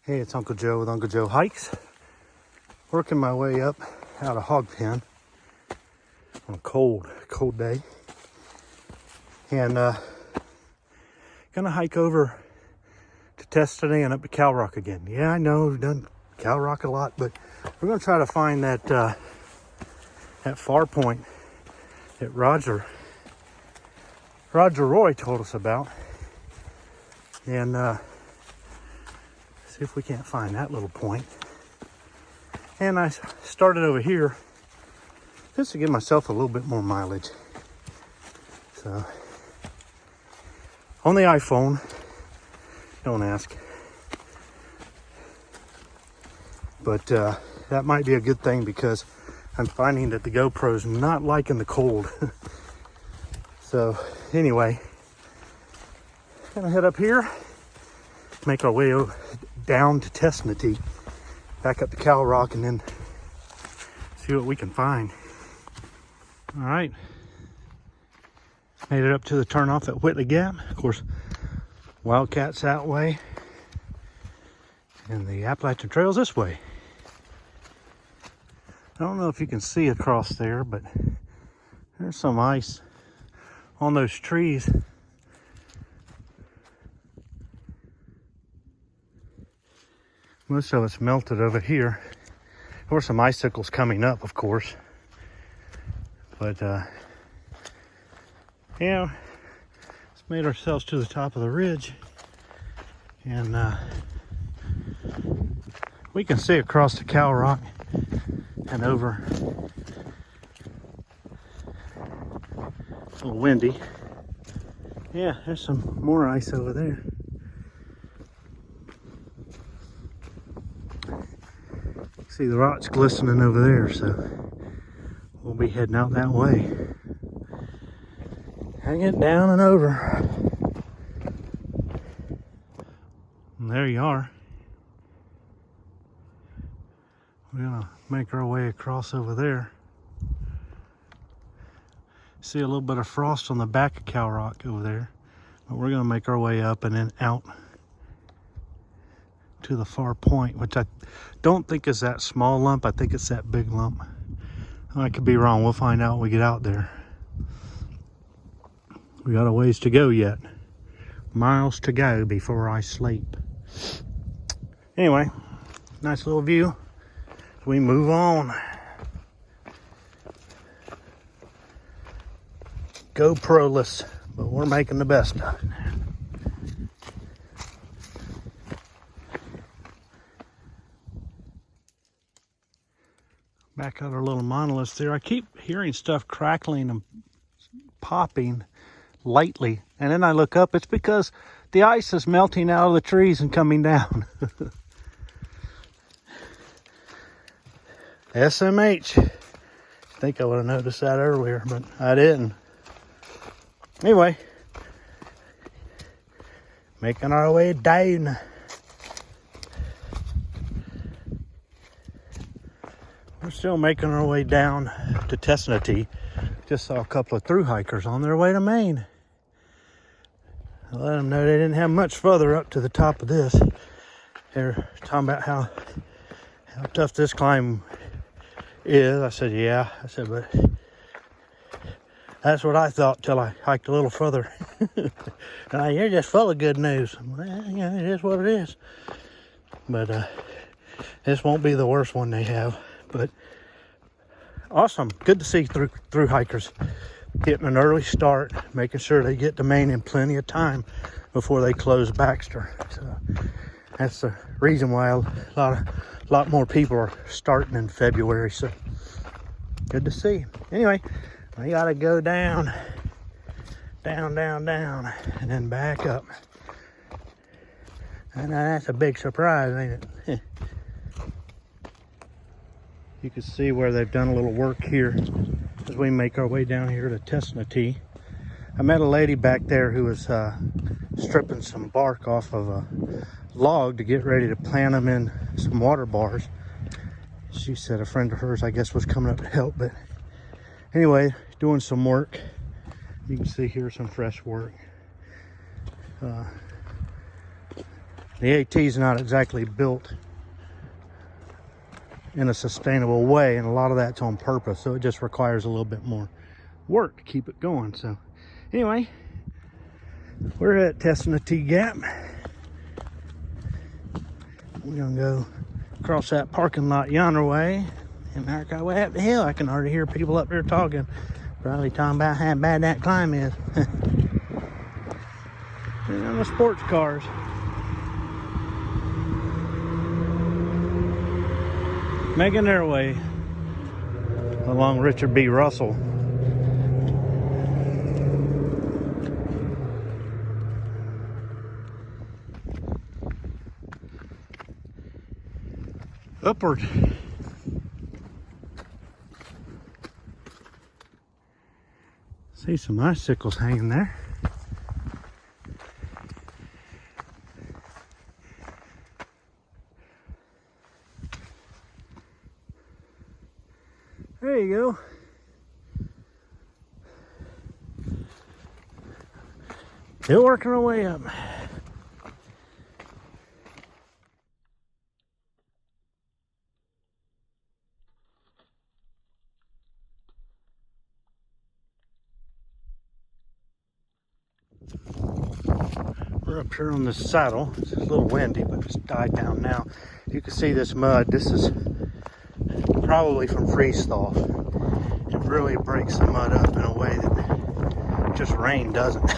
Hey, it's Uncle Joe with Uncle Joe Hikes. Working my way up out of hog pen on a cold day. And gonna hike over to Destiny and up to Cowrock again. Yeah, I know we've done Cowrock a lot, but we're gonna try to find that that far point that Roger Roy told us about. And see if we can't find that little point. And I started over here just to give myself a little bit more mileage. So, on the iPhone, don't ask. But that might be a good thing because I'm finding that the GoPro's not liking the cold. So, anyway, gonna head up here, make our way down to Destiny, back up to Cowrock, and then see what we can find. All right, made it up to the turnoff at Whitley Gap. Of course, Wildcat's that way, and the Appalachian Trail's this way. I don't know if you can see across there, but there's some ice on those trees. Most of it's melted over here. There were some icicles coming up, of course. But, yeah, let's made ourselves to the top of the ridge. And we can see across the Cowrock and over. It's a little windy. Yeah, there's some more ice over there. See the rocks glistening over there, so we'll be heading out that way. Hang it down and over. And there you are. We're gonna make our way across over there. See a little bit of frost on the back of Cowrock over there. But we're gonna make our way up and then out to the far point, which I don't think is that small lump. I think it's that big lump. I could be wrong. We'll find out when we get out there. We got a ways to go yet. Miles to go before I sleep. Anyway, nice little view as we move on. GoPro-less, but we're making the best of it. Back at our little monoliths there. I keep hearing stuff crackling and popping lightly. And then I look up. It's because the ice is melting out of the trees and coming down. SMH. I think I would have noticed that earlier, but I didn't. Anyway. Making our way down. We're still making our way down to Destiny. Just saw a couple of through hikers on their way to Maine. I let them know they didn't have much further up to the top of this. They're talking about how tough this climb is. I said, yeah. I said, but that's what I thought till I hiked a little further. And you're just full of good news. Well, yeah, it is what it is. But this won't be the worst one they have. But awesome. Good to see through hikers getting an early start, making sure they get to Maine in plenty of time before they close Baxter. So that's the reason why a lot more people are starting in February. So good to see. Anyway, we gotta go down, and then back up. And that's a big surprise, ain't it? You can see where they've done a little work here as we make our way down here to Destiny. I met a lady back there who was stripping some bark off of a log to get ready to plant them in some water bars. She said a friend of hers, I guess, was coming up to help. But anyway, doing some work. You can see here some fresh work. The AT is not exactly built in a sustainable way, and a lot of that's on purpose, so it just requires a little bit more work to keep it going. So anyway, we're at testing the T-gap. We're gonna go across that parking lot yonder way and mark our way up the hill. I can already hear people up there talking, probably talking about how bad that climb is. And on the sports cars. Making their way along Richard B. Russell. Upward. See some icicles hanging there. There you go. Still working our way up. We're up here on this saddle. It's a little windy, but it's died down now. You can see this mud. This is probably from freeze thaw. It really breaks the mud up in a way that just rain doesn't.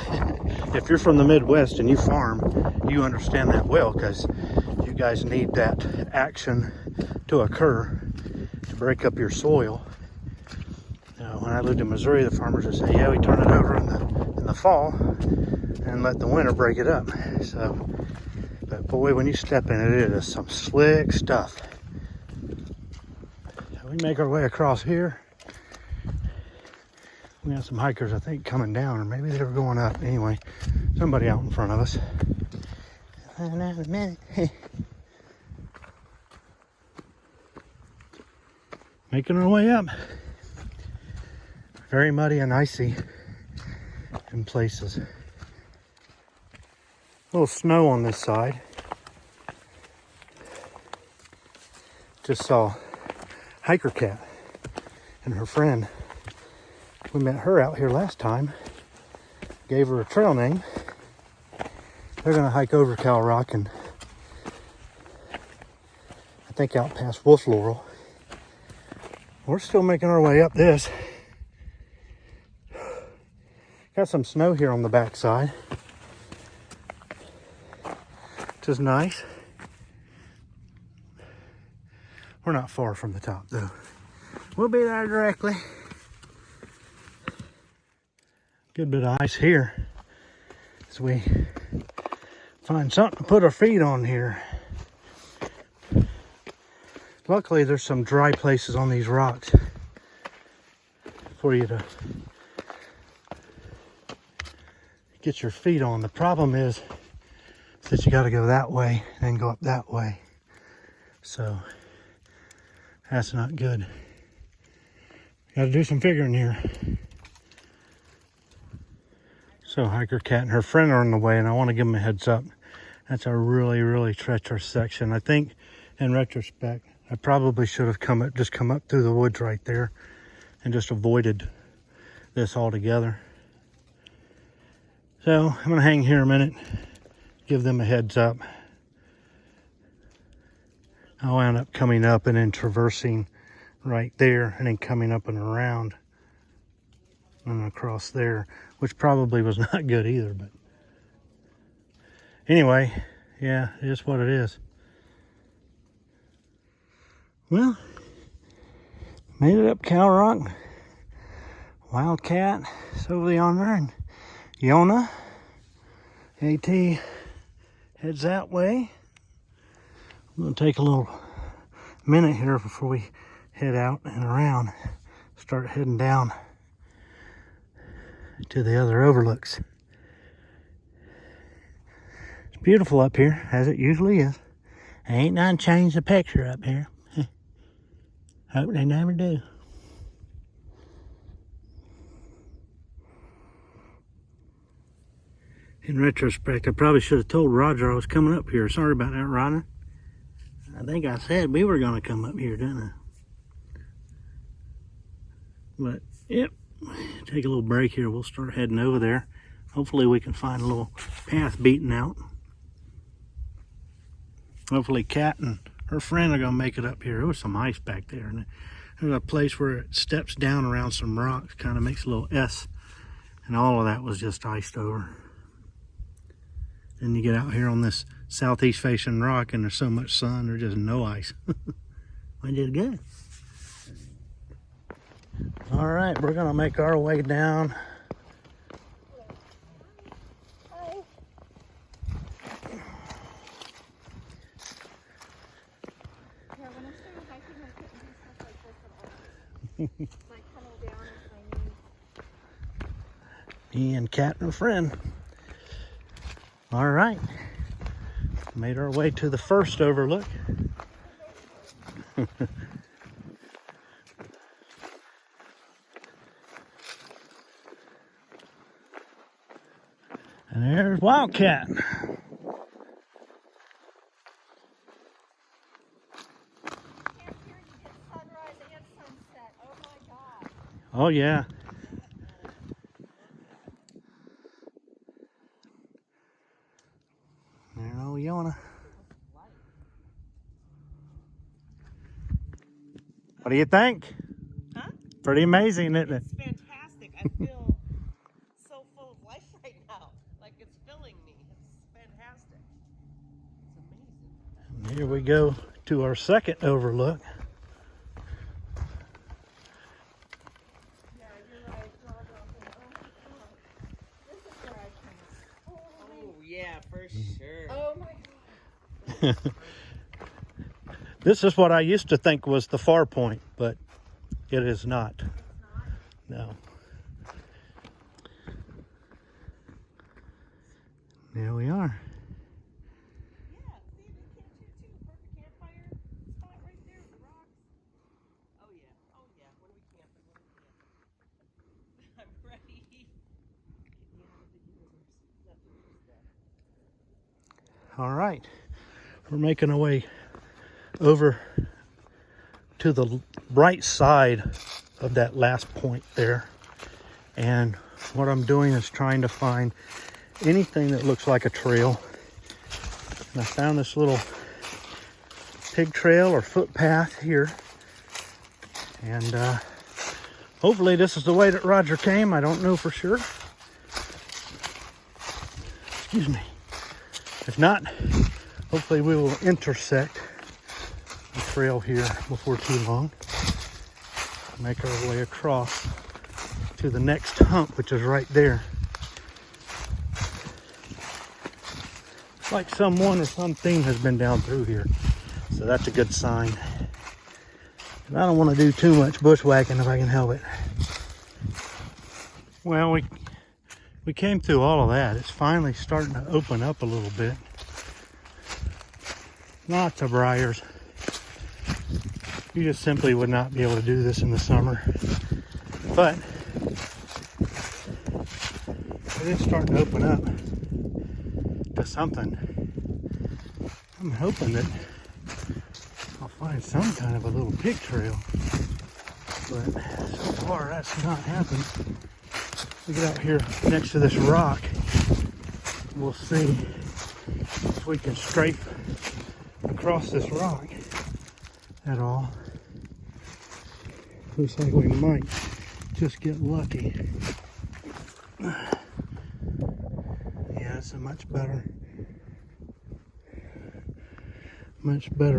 If you're from the Midwest and you farm, you understand that well, because you guys need that action to occur to break up your soil. When I lived in Missouri, the farmers would say, yeah, we turn it over in the fall and let the winter break it up. So, but boy, when you step in it, it is some slick stuff. So we make our way across here. We have some hikers, I think, coming down, or maybe they were going up. Anyway, somebody out in front of us. I'll find out in a minute. Making our way up. Very muddy and icy in places. A little snow on this side. Just saw Hiker Cat and her friend. We met her out here last time. Gave her a trail name. They're gonna hike over Cowrock and I think out past Wolf Laurel. We're still making our way up this. Got some snow here on the backside, which is nice. We're not far from the top though. We'll be there directly. Good bit of ice here as we find something to put our feet on here. Luckily there's some dry places on these rocks for you to get your feet on. The problem is that you got to go that way and then go up that way. So that's not good. Got to do some figuring here. So Hiker Cat and her friend are on the way, and I want to give them a heads up. That's a really, really treacherous section. I think in retrospect, I probably should have come up through the woods right there and just avoided this altogether. So I'm gonna hang here a minute, give them a heads up. I'll end up coming up and then traversing right there and then coming up and around and across there, which probably was not good either, but anyway, yeah, it is what it is. Well, made it up Cowrock. Wildcat is over yonder, and Yona, AT heads that way. I'm going to take a little minute here before we head out and around, start heading down to the other overlooks. It's beautiful up here, as it usually is. Ain't none changed the picture up here. Hope they never do. In retrospect, I probably should have told Roger I was coming up here. Sorry about that, Rhonda. I think I said we were going to come up here, didn't I? But, yep. Take a little break here. We'll start heading over there. Hopefully we can find a little path beaten out. Hopefully Kat and her friend are going to make it up here. There was some ice back there. And there's a place where it steps down around some rocks. Kind of makes a little S. And all of that was just iced over. Then you get out here on this southeast facing rock and there's so much sun, there's just no ice. I did good. All right, we're gonna make our way down. Me and Kat and a friend. All right, made our way to the first overlook. And there's Wildcat. Oh yeah. There we go. What do you think? Huh? Pretty amazing, isn't it? It's fantastic. I feel so full of life right now. Like it's filling me. It's fantastic. It's amazing. And here we go to our second overlook. Yeah, you're right. This is where I can. Oh yeah, for sure. Oh my God. This is what I used to think was the far point, but it is not. No. There we are. Yeah, see, this camp's here too. Perfect campfire spot right there with rocks. Oh yeah, when we camping, I'm ready. Get me out of the universe. Nothing is that. All right. We're making our way over to the right side of that last point there. And what I'm doing is trying to find anything that looks like a trail. And I found this little pig trail or footpath here. And hopefully this is the way that Roger came. I don't know for sure. Excuse me. If not, hopefully we will intersect the trail here before too long. Make our way across to the next hump, which is right there. It's like someone or something has been down through here. So that's a good sign. And I don't want to do too much bushwhacking if I can help it. Well, we came through all of that. It's finally starting to open up a little bit. Lots of briars. You just simply would not be able to do this in the summer. But it is starting to open up to something. I'm hoping that I'll find some kind of a little pig trail. But so far that's not happened. We get out here next to this rock. We'll see if we can strafe across this rock at all. Looks like we might just get lucky. Yeah, it's a much better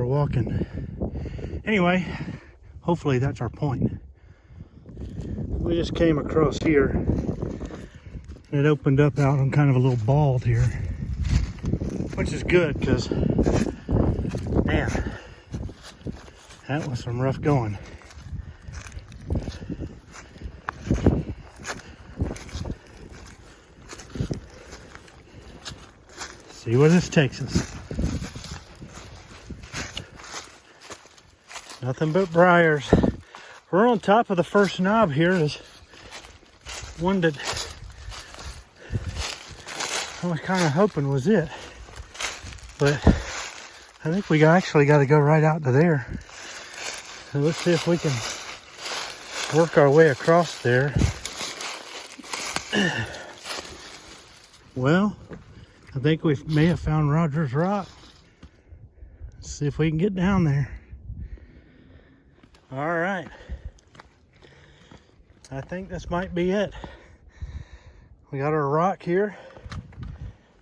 walking. Anyway, hopefully that's our point. We just came across here and it opened up out on kind of a little bald here, which is good because man, that was some rough going. See where this takes us. Nothing but briars. We're on top of the first knob here. Is one that I was kind of hoping was it. But I think we actually got to go right out to there. So let's see if we can work our way across there. Well, I think we may have found Roger's Rock. Let's see if we can get down there. All right. I think this might be it. We got our rock here.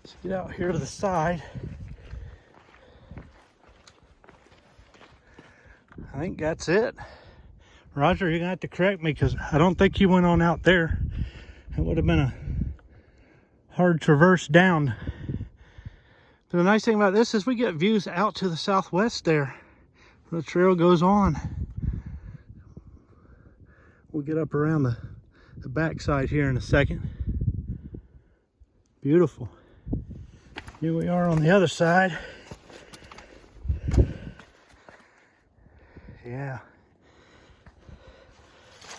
Let's get out here to the side. I think that's it. Roger, you're gonna have to correct me because I don't think you went on out there. It would have been a hard traverse down. But the nice thing about this is we get views out to the southwest there. The trail goes on. We'll get up around the backside here in a second. Beautiful. Here we are on the other side. Yeah.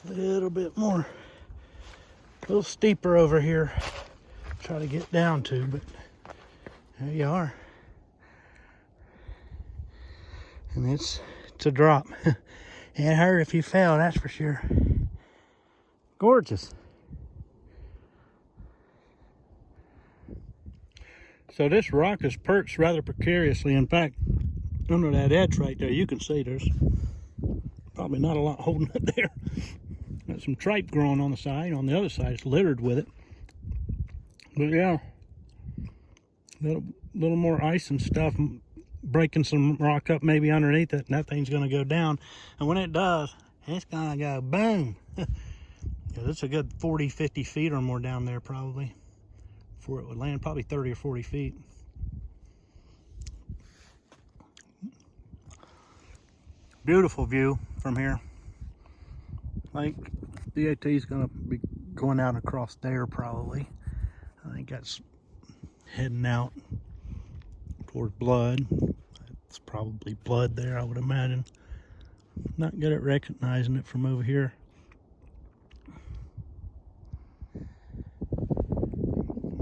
A little bit more, a little steeper over here. Try to get down to, but there you are. And it's a drop. Ain't hurt if you fell, that's for sure. Gorgeous. So this rock is perched rather precariously. In fact, under that edge right there, you can see there's probably not a lot holding it there. Got some tripe growing on the side. On the other side, it's littered with it. But yeah, little more ice and stuff, breaking some rock up maybe underneath it, and that thing's gonna go down. And when it does, it's gonna go boom. It's a good 40, 50 feet or more down there probably before it would land, probably 30 or 40 feet. Beautiful view from here. I think DAT is gonna be going out across there probably. I think that's heading out toward Blood. It's probably Blood there, I would imagine. Not good at recognizing it from over here.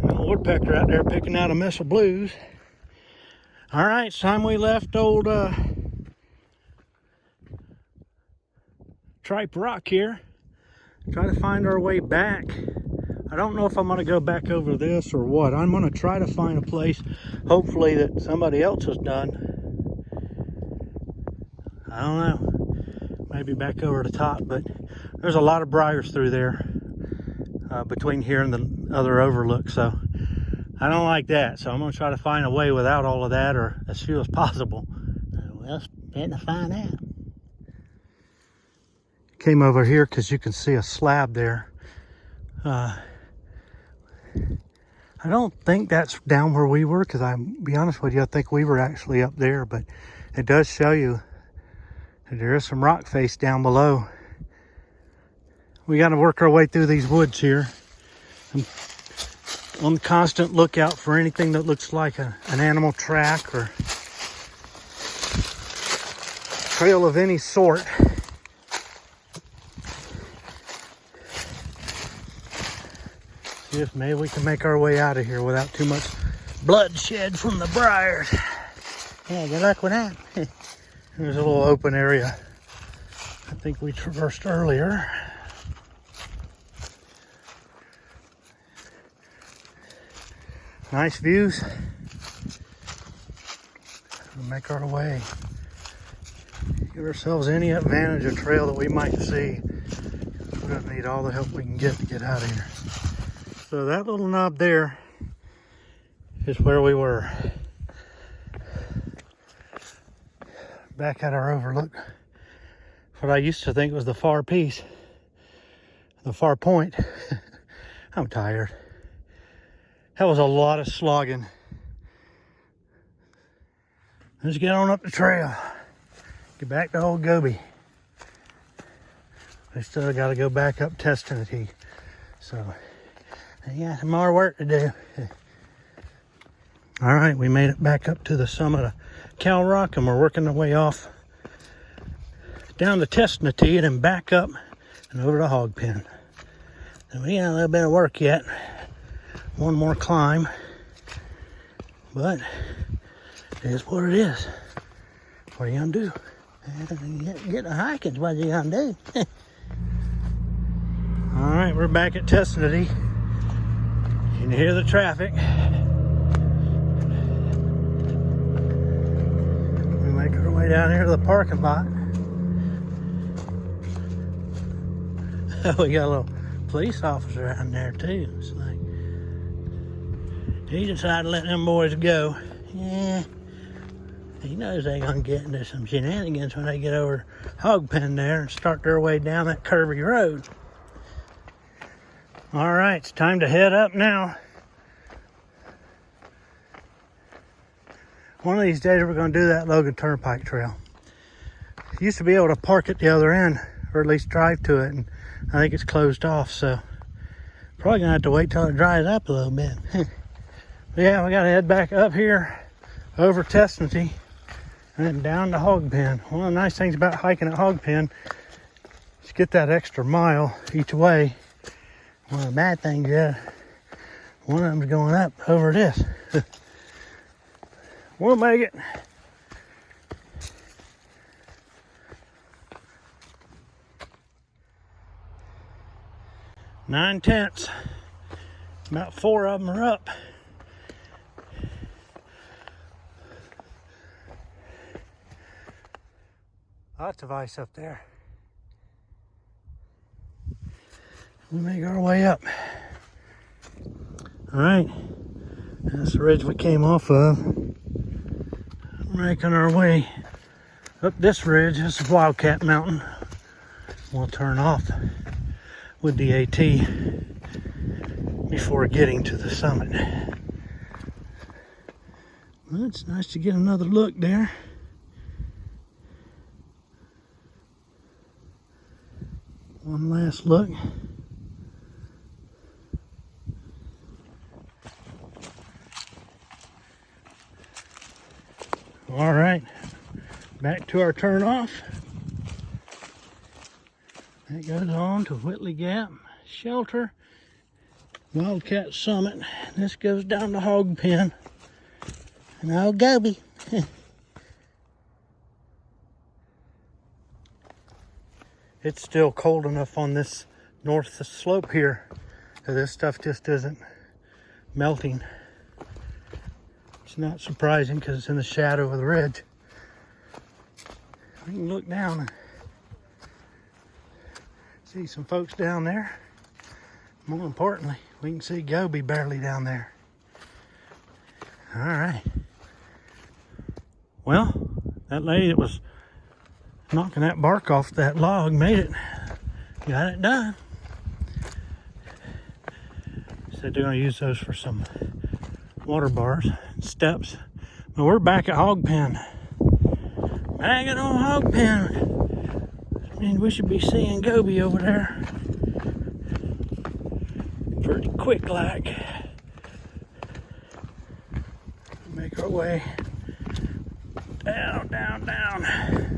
And a woodpecker out there picking out a mess of blues. All right, it's time we left old Tripe Rock here. Try to find our way back. I don't know if I'm going to go back over this or what. I'm going to try to find a place, hopefully, that somebody else has done. I don't know. Maybe back over the top, but there's a lot of briars through there between here and the other overlook, so I don't like that. So I'm going to try to find a way without all of that, or as few as possible. Well, getting to find out. Came over here because you can see a slab there. I don't think that's down where we were, because I'll be honest with you, I think we were actually up there, but it does show you that there is some rock face down below. We got to work our way through these woods here. I'm on the constant lookout for anything that looks like an animal track or trail of any sort. See if maybe we can make our way out of here without too much bloodshed from the briars. Yeah, good luck with that. There's a little open area I think we traversed earlier. Nice views. We'll make our way. Give ourselves any advantage of trail that we might see. We're gonna need all the help we can get to get out of here. So that little knob there is where we were. Back at our overlook. What I used to think was the far piece. The far point. I'm tired. That was a lot of slogging. Let's get on up the trail. Get back to old Gobi. We still got to go back up Testanity. So, yeah, some more work to do. All right, we made it back up to the summit of Cowrock, and we're working our way off down to Testanity and then back up and over to Hog Pen. And we got a little bit of work yet. One more climb. But it is what it is. What are you gonna do? Get the hiking is what you gonna do. All right, we're back at Testnity. You can hear the traffic. We make our way down here to the parking lot. We got a little police officer out there too. It's like he decided to let them boys go. Yeah, he knows they're gonna get into some shenanigans when they get over hog pen there and start their way down that curvy road. All right, it's time to head up now. One of these days we're gonna do that Logan Turnpike Trail. You used to be able to park at the other end, or at least drive to it, and I think it's closed off, so probably gonna have to wait till it dries up a little bit. Yeah, we gotta head back up here over Testnity and then down to Hog Pen. One of the nice things about hiking at Hog Pen is you get that extra mile each way. One of the bad things is one of them's going up over this. We'll make it. Nine tenths. About 4 of them are up. Lots of ice up there. We make our way up. All right, that's the ridge we came off of. Making our way up this ridge. This is Wildcat Mountain. We'll turn off with the AT before getting to the summit. Well, it's nice to get another look there. One last look. All right, back to our turn off. That goes on to Whitley Gap Shelter, Wildcat Summit. This goes down to Hog Pen and Old Gobi. It's still cold enough on this north slope here that this stuff just isn't melting. It's not surprising because it's in the shadow of the ridge. We can look down and see some folks down there. More importantly, we can see Gobi barely down there. All right. Well, that lady that was knocking that bark off that log made it. Got it done. Said they're going to use those for some water bars and steps. But we're back at Hog Pen. Back at old Hog Pen. I mean, we should be seeing Gobi over there pretty quick like. Make our way down, down, down.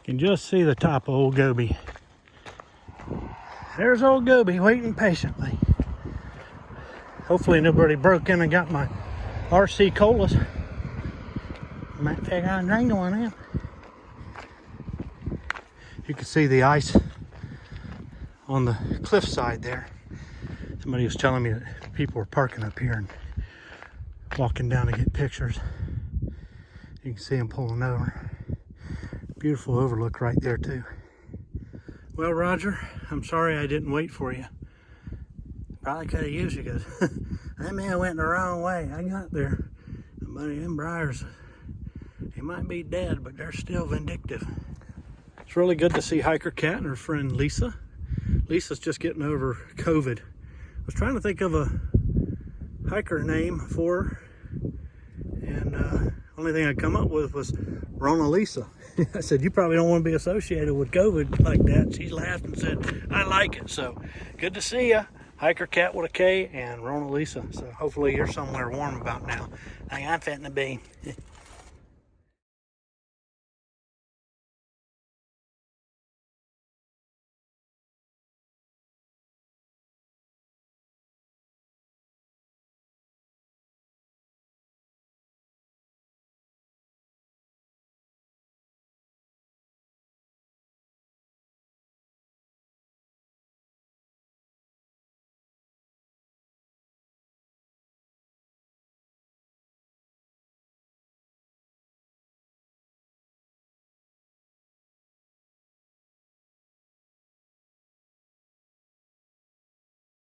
You can just see the top of old Gobi. There's old Gobi waiting patiently. Hopefully nobody broke in and got my RC colas. Might figure out and drink one now. You can see the ice on the cliffside there. Somebody was telling me that people were parking up here and walking down to get pictures. You can see them pulling over. Beautiful overlook right there too. Well, Roger, I'm sorry I didn't wait for you. Probably could have used you because that man went the wrong way. I got there. Buddy, them briars, he might be dead, but they're still vindictive. It's really good to see Hiker Cat and her friend Lisa. Lisa's just getting over COVID. I was trying to think of a hiker name for her, and only thing I come up with was Rona Lisa. I said, you probably don't want to be associated with COVID like that. She laughed and said, I like it. So good to see ya. Hiker Cat with a K and Rona Lisa. So hopefully you're somewhere warm about now. Like I'm fitting to be.